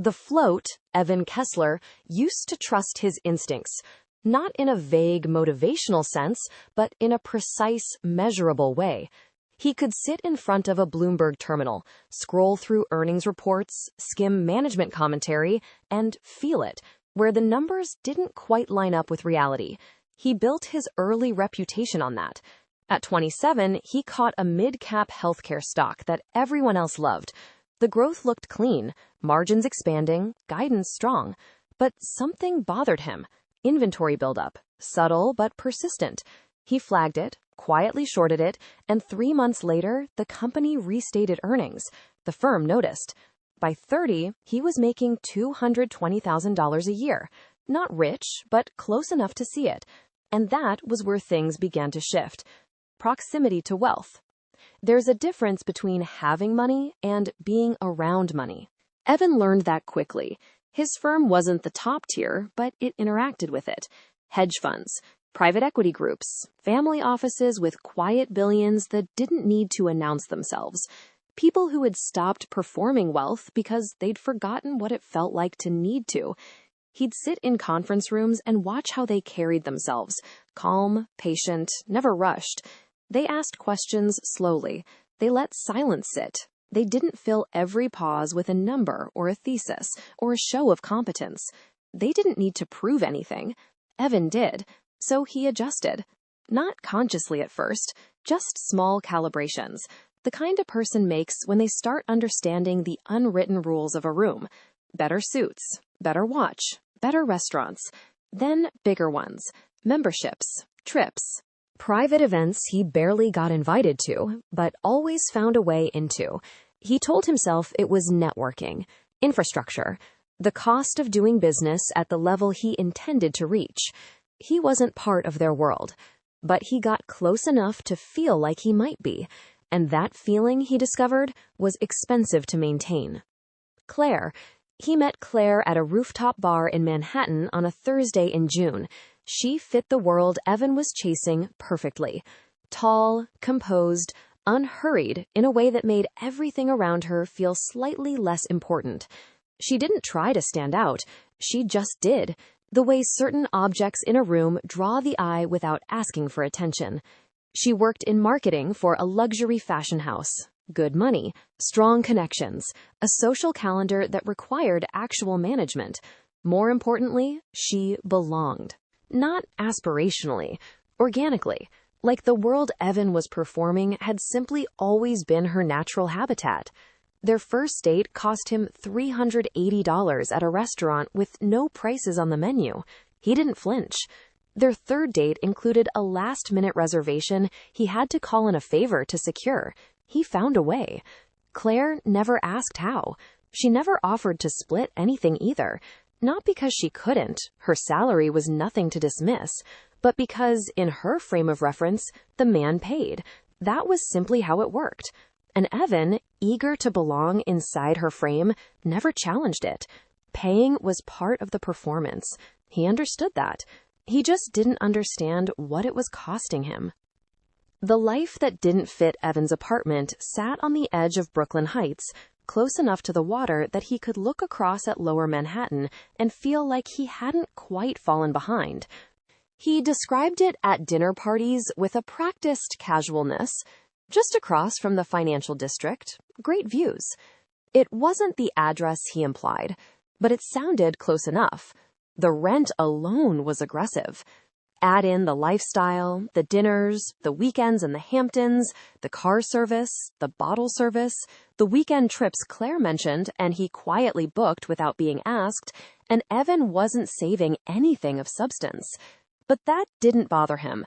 The float, Evan Kessler, used to trust his instincts, not in a vague motivational sense, but in a precise, measurable way. He could sit in front of a Bloomberg terminal, scroll through earnings reports, skim management commentary, and feel it, where the numbers didn't quite line up with reality. He built his early reputation on that. At 27, he caught a mid-cap healthcare stock that everyone else loved. The growth looked clean, margins expanding, guidance strong. But something bothered him. Inventory buildup, subtle but persistent. He flagged it, quietly shorted it, and 3 months later, the company restated earnings. The firm noticed. By 30, he was making $220,000 a year. Not rich, but close enough to see it. And that was where things began to shift. Proximity to wealth. There's a difference between having money and being around money. Evan learned that quickly. His firm wasn't the top tier, but it interacted with it. Hedge funds, private equity groups, family offices with quiet billions that didn't need to announce themselves. People who had stopped performing wealth because they'd forgotten what it felt like to need to. He'd sit in conference rooms and watch how they carried themselves. Calm, patient, never rushed. They asked questions slowly. They let silence sit. They didn't fill every pause with a number or a thesis or a show of competence. They didn't need to prove anything. Evan did, so he adjusted. Not consciously at first, just small calibrations. The kind a person makes when they start understanding the unwritten rules of a room. Better suits, better watch, better restaurants. Then bigger ones, memberships, trips. Private events he barely got invited to, but always found a way into. He told himself it was networking, infrastructure, the cost of doing business at the level he intended to reach. He wasn't part of their world, but he got close enough to feel like he might be, and that feeling, he discovered, was expensive to maintain. Claire. He met Claire at a rooftop bar in Manhattan on a Thursday in June. She fit the world Evan was chasing perfectly. Tall, composed, unhurried in a way that made everything around her feel slightly less important. She didn't try to stand out. She just did, the way certain objects in a room draw the eye without asking for attention. She worked in marketing for a luxury fashion house. Good money, strong connections, a social calendar that required actual management. More importantly, she belonged. Not aspirationally, organically, like the world Evan was performing had simply always been her natural habitat. Their first date cost him $380 at a restaurant with no prices on the menu. He didn't flinch. Their third date included a last-minute reservation he had to call in a favor to secure. He found a way. Claire never asked how. She never offered to split anything either. Not because she couldn't, her salary was nothing to dismiss, but because, in her frame of reference, the man paid. That was simply how it worked. And Evan, eager to belong inside her frame, never challenged it. Paying was part of the performance. He understood that. He just didn't understand what it was costing him. The life that didn't fit Evan's apartment sat on the edge of Brooklyn Heights, close enough to the water that he could look across at Lower Manhattan and feel like he hadn't quite fallen behind. He described it at dinner parties with a practiced casualness. Just across from the financial district, great views. It wasn't the address he implied, but it sounded close enough. The rent alone was aggressive. Add in the lifestyle, the dinners, the weekends in the Hamptons, the car service, the bottle service, the weekend trips Claire mentioned and he quietly booked without being asked, and Evan wasn't saving anything of substance. But that didn't bother him,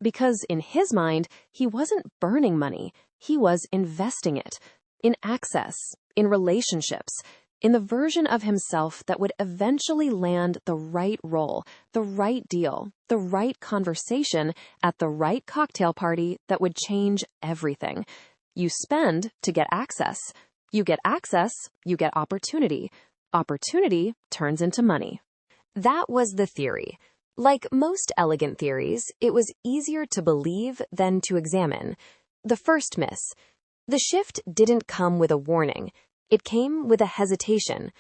because in his mind, he wasn't burning money. He was investing it in access, in relationships, in the version of himself that would eventually land the right role, the right deal, the right conversation at the right cocktail party that would change everything. You spend to get access. You get access, you get opportunity. Opportunity turns into money. That was the theory. Like most elegant theories, it was easier to believe than to examine. The first miss. The shift didn't come with a warning. It came with a hesitation.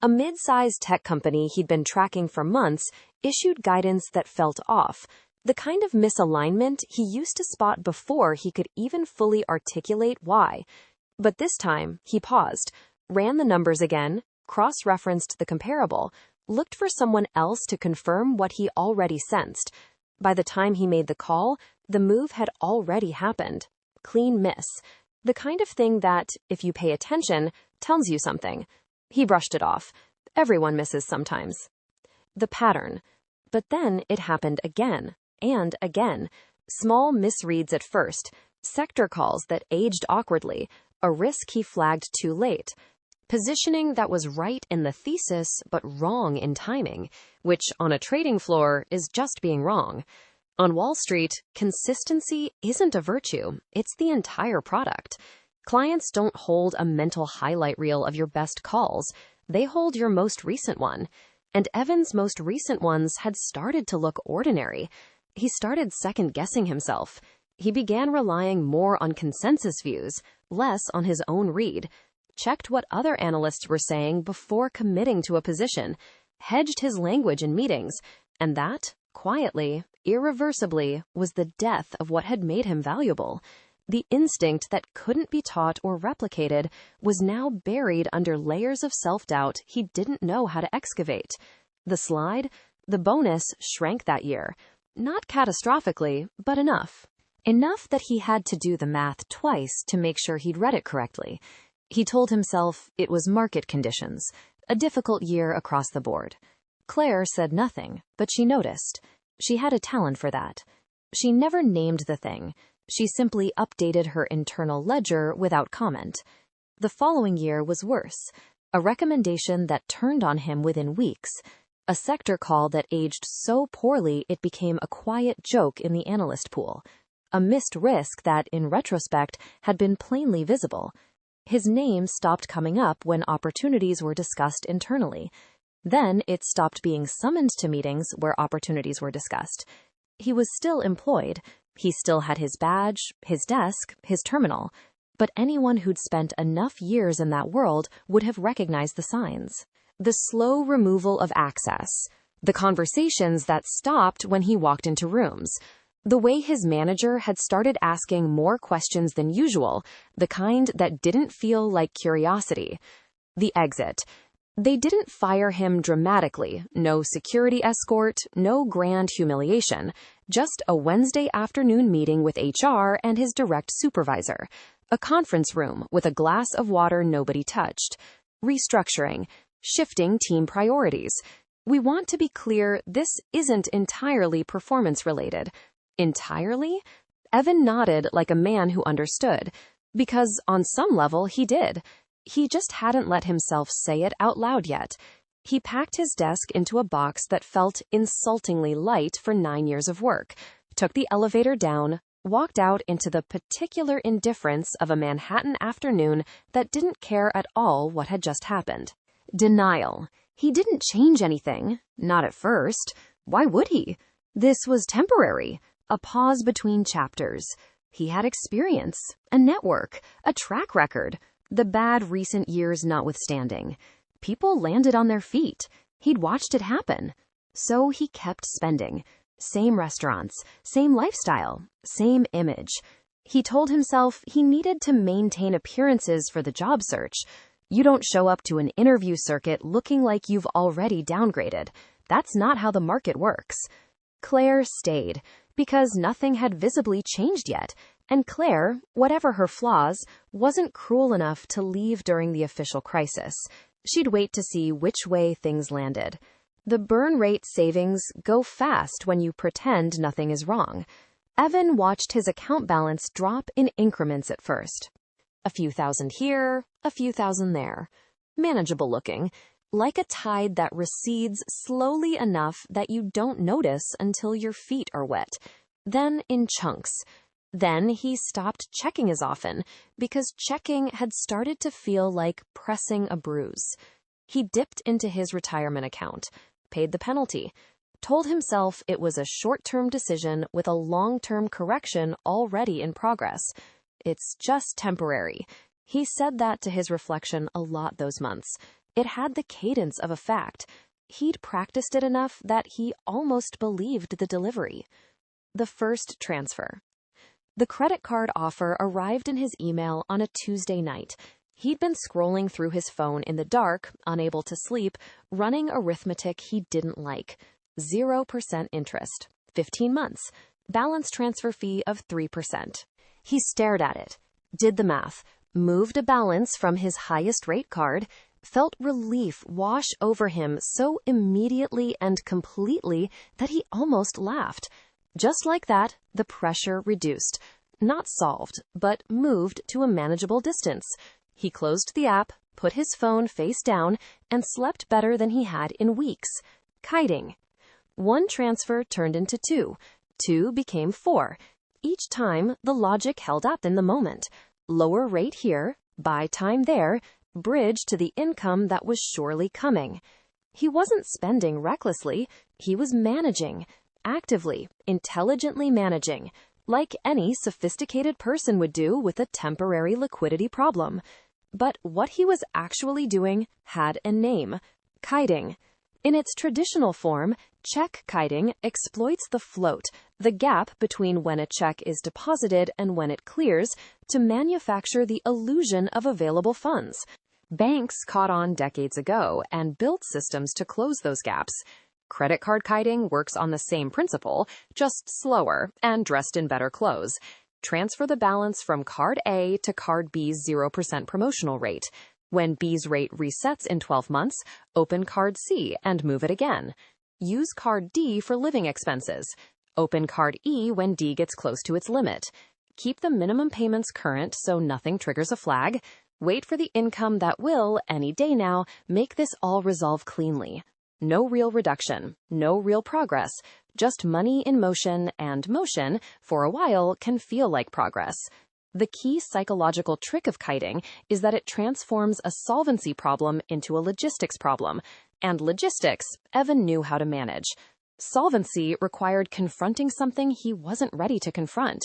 A mid-sized tech company he'd been tracking for months issued guidance that felt off, the kind of misalignment he used to spot before he could even fully articulate why. But this time, he paused, ran the numbers again, cross-referenced the comparable, looked for someone else to confirm what he already sensed. By the time he made the call, the move had already happened. Clean miss. The kind of thing that, if you pay attention, tells you something. He brushed it off. Everyone misses sometimes. The pattern. But then it happened again, and again. Small misreads at first, sector calls that aged awkwardly, a risk he flagged too late. Positioning that was right in the thesis but wrong in timing, which on a trading floor is just being wrong. On Wall Street, consistency isn't a virtue, it's the entire product. Clients don't hold a mental highlight reel of your best calls, they hold your most recent one. And Evan's most recent ones had started to look ordinary. He started second-guessing himself. He began relying more on consensus views, less on his own read, checked what other analysts were saying before committing to a position, hedged his language in meetings, and that, quietly, irreversibly, was the death of what had made him valuable. The instinct that couldn't be taught or replicated was now buried under layers of self-doubt he didn't know how to excavate. The slide, the bonus, shrank that year. Not catastrophically, but enough. Enough that he had to do the math twice to make sure he'd read it correctly. He told himself it was market conditions, a difficult year across the board. Claire said nothing, but she noticed. She had a talent for that. She never named the thing. She simply updated her internal ledger without comment. The following year was worse. A recommendation that turned on him within weeks. A sector call that aged so poorly it became a quiet joke in the analyst pool. A missed risk that, in retrospect, had been plainly visible. His name stopped coming up when opportunities were discussed internally. Then it stopped being summoned to meetings where opportunities were discussed. He was still employed. He still had his badge, his desk, his terminal. But anyone who'd spent enough years in that world would have recognized the signs. The slow removal of access. The conversations that stopped when he walked into rooms. The way his manager had started asking more questions than usual, the kind that didn't feel like curiosity. The exit. They didn't fire him dramatically, no security escort, no grand humiliation, just a Wednesday afternoon meeting with HR and his direct supervisor, a conference room with a glass of water nobody touched, restructuring, shifting team priorities. We want to be clear, this isn't entirely performance-related. Entirely? Evan nodded like a man who understood, because on some level he did. He just hadn't let himself say it out loud yet. He packed his desk into a box that felt insultingly light for 9 years of work, took the elevator down, walked out into the particular indifference of a Manhattan afternoon that didn't care at all what had just happened. Denial. He didn't change anything. Not at first. Why would he? This was temporary. A pause between chapters. He had experience, a network, a track record. The bad recent years notwithstanding. People landed on their feet. He'd watched it happen. So he kept spending. Same restaurants, same lifestyle, same image. He told himself he needed to maintain appearances for the job search. You don't show up to an interview circuit looking like you've already downgraded. That's not how the market works. Claire stayed, because nothing had visibly changed yet. And Claire, whatever her flaws, wasn't cruel enough to leave during the official crisis. She'd wait to see which way things landed. The burn rate savings go fast when you pretend nothing is wrong. Evan watched his account balance drop in increments at first. A few thousand here, a few thousand there. Manageable looking, like a tide that recedes slowly enough that you don't notice until your feet are wet. Then in chunks. Then he stopped checking as often, because checking had started to feel like pressing a bruise. He dipped into his retirement account, paid the penalty, told himself it was a short-term decision with a long-term correction already in progress. It's just temporary. He said that to his reflection a lot those months. It had the cadence of a fact. He'd practiced it enough that he almost believed the delivery. The first transfer. The credit card offer arrived in his email on a Tuesday night. He'd been scrolling through his phone in the dark, unable to sleep, running arithmetic he didn't like. 0% interest. 15 months. Balance transfer fee of 3%. He stared at it, did the math, moved a balance from his highest rate card, felt relief wash over him so immediately and completely that he almost laughed. Just like that, the pressure reduced. Not solved, but moved to a manageable distance. He closed the app, put his phone face down, and slept better than he had in weeks. Kiting. 1 transfer turned into 2. 2 became 4. Each time, the logic held up in the moment. Lower rate here, buy time there, bridge to the income that was surely coming. He wasn't spending recklessly. He was managing. Actively, intelligently managing, like any sophisticated person would do with a temporary liquidity problem. But what he was actually doing had a name: kiting. In its traditional form, check kiting exploits the float, the gap between when a check is deposited and when it clears, to manufacture the illusion of available funds. Banks caught on decades ago and built systems to close those gaps. Credit card kiting works on the same principle, just slower and dressed in better clothes. Transfer the balance from card A to card B's 0% promotional rate. When B's rate resets in 12 months, open card C and move it again. Use card D for living expenses. Open card E when D gets close to its limit. Keep the minimum payments current so nothing triggers a flag. Wait for the income that will, any day now, make this all resolve cleanly. No real reduction, no real progress, just money in motion, and motion, for a while, can feel like progress. The key psychological trick of kiting is that it transforms a solvency problem into a logistics problem, and logistics Evan knew how to manage. Solvency required confronting something he wasn't ready to confront.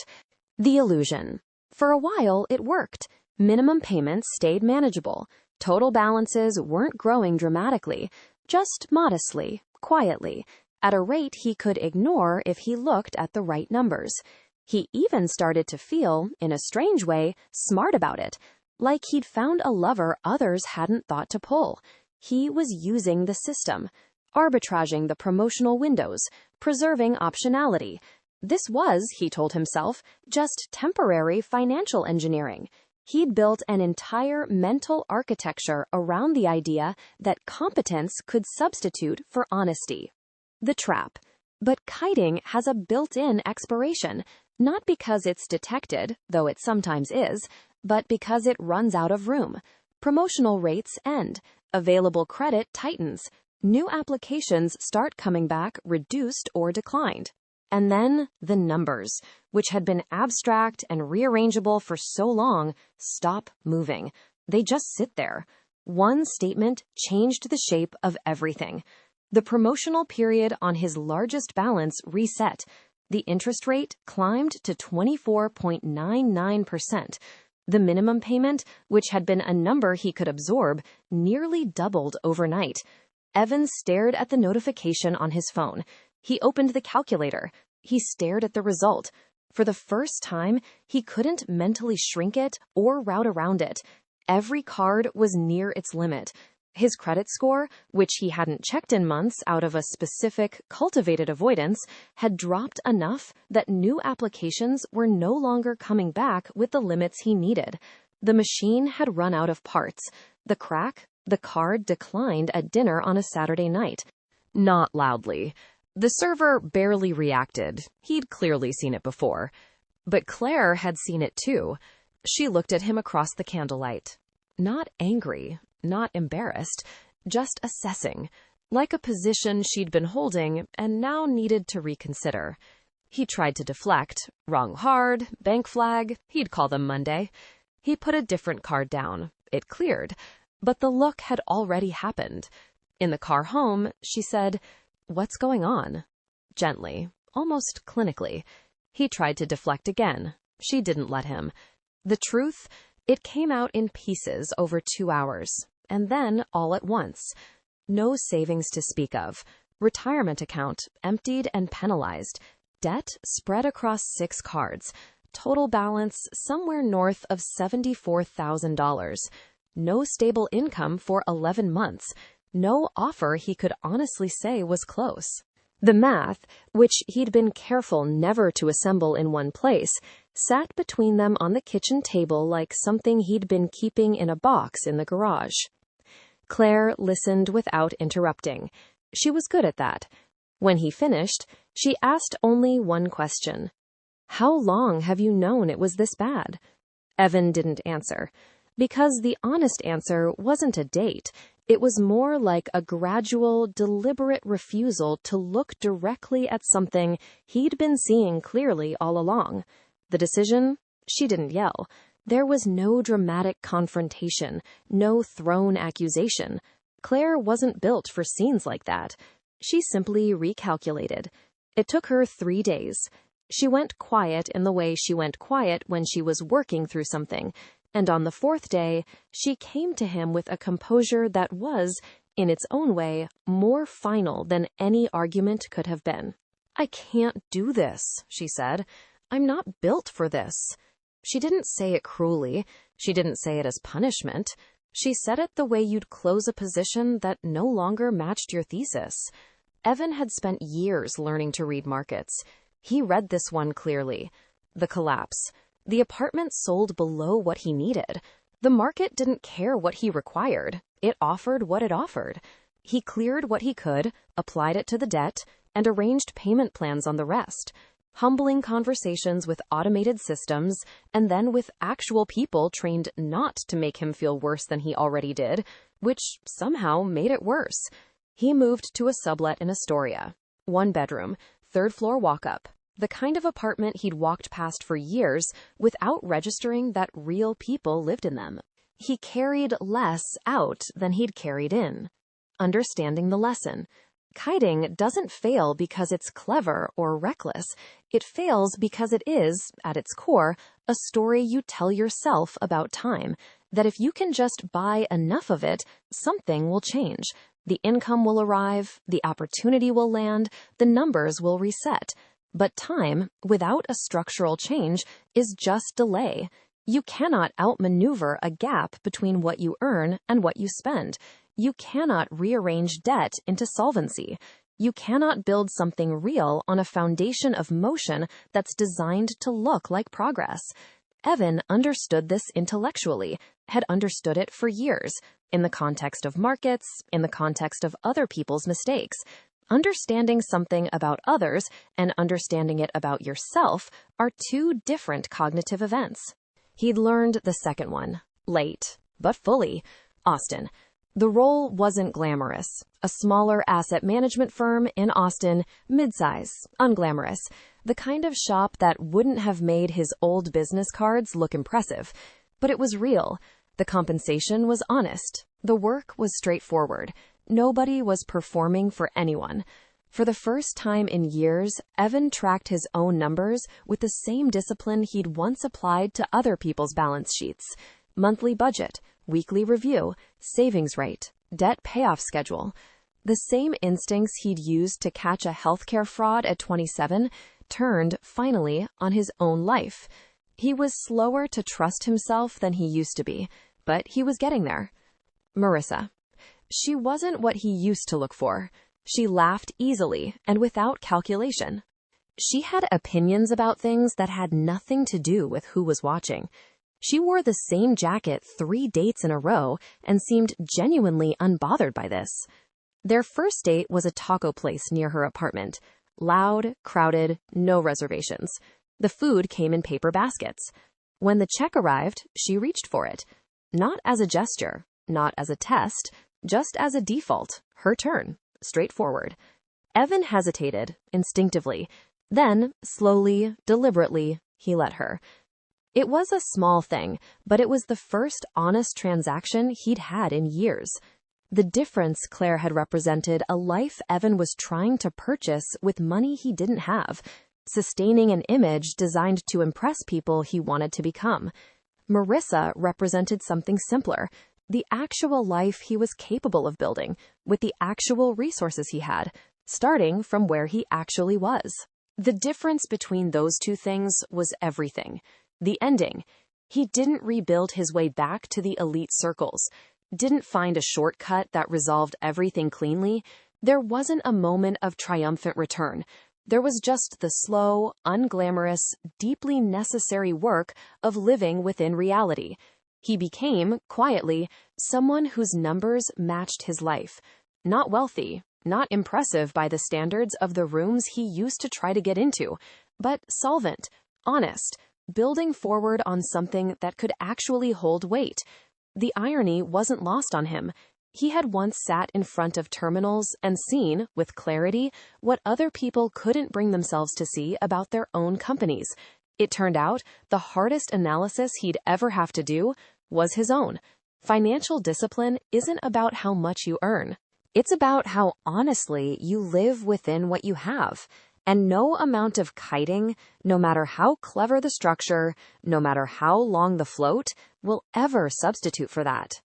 The illusion. For a while, it worked. Minimum payments stayed manageable. Total balances weren't growing dramatically, just modestly, quietly, at a rate he could ignore if he looked at the right numbers. He even started to feel, in a strange way, smart about it, like he'd found a lever others hadn't thought to pull. He was using the system, arbitraging the promotional windows, preserving optionality. This was, he told himself, just temporary financial engineering. He'd built an entire mental architecture around the idea that competence could substitute for honesty. The trap. But kiting has a built-in expiration, not because it's detected, though it sometimes is, but because it runs out of room. Promotional rates end. Available credit tightens. New applications start coming back reduced or declined. And then the numbers, which had been abstract and rearrangeable for so long, stop moving. They just sit there. One statement changed the shape of everything. The promotional period on his largest balance reset. The interest rate climbed to 24.99%. The minimum payment, which had been a number he could absorb, nearly doubled overnight. Evan stared at the notification on his phone. He opened the calculator. He stared at the result. For the first time, he couldn't mentally shrink it or route around it. Every card was near its limit. His credit score, which he hadn't checked in months out of a specific, cultivated avoidance, had dropped enough that new applications were no longer coming back with the limits he needed. The machine had run out of parts. The card declined at dinner on a Saturday night. Not loudly. The server barely reacted. He'd clearly seen it before. But Claire had seen it too. She looked at him across the candlelight. Not angry, not embarrassed, just assessing, like a position she'd been holding and now needed to reconsider. He tried to deflect. Wrong hard, bank flag, he'd call them Monday. He put a different card down. It cleared. But the look had already happened. In the car home, she said, "What's going on?" Gently, almost clinically. He tried to deflect again. She didn't let him. The truth, it came out in pieces over 2 hours. and then all at once. No savings to speak of. Retirement account emptied and penalized. Debt spread across 6 cards. Total balance somewhere north of $74,000. No stable income for 11 months. No offer he could honestly say was close. The math, which he'd been careful never to assemble in one place, sat between them on the kitchen table like something he'd been keeping in a box in the garage. Claire listened without interrupting. She was good at that. When he finished, she asked only one question. "How long have you known it was this bad?" Evan didn't answer, because the honest answer wasn't a date. It was more like a gradual, deliberate refusal to look directly at something he'd been seeing clearly all along. The decision? She didn't yell. There was no dramatic confrontation, no thrown accusation. Claire wasn't built for scenes like that. She simply recalculated. It took her 3 days. She went quiet in the way she went quiet when she was working through something, and on the 4th day, she came to him with a composure that was, in its own way, more final than any argument could have been. "I can't do this," she said. "I'm not built for this." She didn't say it cruelly. She didn't say it as punishment. She said it the way you'd close a position that no longer matched your thesis. Evan had spent years learning to read markets. He read this one clearly. The collapse. The apartment sold below what he needed. The market didn't care what he required. It offered what it offered. He cleared what he could, applied it to the debt, and arranged payment plans on the rest. Humbling conversations with automated systems, and then with actual people trained not to make him feel worse than he already did, which somehow made it worse. He moved to a sublet in Astoria. 1 bedroom, 3rd floor walk-up. The kind of apartment he'd walked past for years without registering that real people lived in them. He carried less out than he'd carried in. Understanding the lesson. Kiting doesn't fail because it's clever or reckless. It fails because it is, at its core, a story you tell yourself about time, that if you can just buy enough of it, something will change. The income will arrive, the opportunity will land, the numbers will reset. But time, without a structural change, is just delay. You cannot outmaneuver a gap between what you earn and what you spend. You cannot rearrange debt into solvency. You cannot build something real on a foundation of motion that's designed to look like progress. Evan understood this intellectually, had understood it for years, in the context of markets, in the context of other people's mistakes. Understanding something about others and understanding it about yourself are 2 different cognitive events. He'd learned the second one, late, but fully. Austin. The role wasn't glamorous. A smaller asset management firm in Austin, midsize, unglamorous. The kind of shop that wouldn't have made his old business cards look impressive. But it was real. The compensation was honest. The work was straightforward. Nobody was performing for anyone. For the first time in years, Evan tracked his own numbers with the same discipline he'd once applied to other people's balance sheets. Monthly budget, weekly review, savings rate, debt payoff schedule. The same instincts he'd used to catch a healthcare fraud at 27 turned, finally, on his own life. He was slower to trust himself than he used to be, but he was getting there. Marissa. She wasn't what he used to look for. She laughed easily and without calculation. She had opinions about things that had nothing to do with who was watching. She wore the same jacket 3 dates in a row and seemed genuinely unbothered by this. Their first date was a taco place near her apartment. Loud, crowded, no reservations. The food came in paper baskets. When the check arrived, she reached for it. Not as a gesture, not as a test, just as a default, her turn, straightforward. Evan hesitated, instinctively. Then, slowly, deliberately, he let her. It was a small thing, but it was the first honest transaction he'd had in years. The difference Claire had represented a life Evan was trying to purchase with money he didn't have, sustaining an image designed to impress people he wanted to become. Marissa represented something simpler, the actual life he was capable of building, with the actual resources he had, starting from where he actually was. The difference between those two things was everything. The ending. He didn't rebuild his way back to the elite circles, didn't find a shortcut that resolved everything cleanly. There wasn't a moment of triumphant return. There was just the slow, unglamorous, deeply necessary work of living within reality. He became, quietly, someone whose numbers matched his life. Not wealthy, not impressive by the standards of the rooms he used to try to get into, but solvent, honest, building forward on something that could actually hold weight. The irony wasn't lost on him. He had once sat in front of terminals and seen, with clarity, what other people couldn't bring themselves to see about their own companies. It turned out the hardest analysis he'd ever have to do was his own. Financial discipline isn't about how much you earn. It's about how honestly you live within what you have. And no amount of kiting, no matter how clever the structure, no matter how long the float, will ever substitute for that.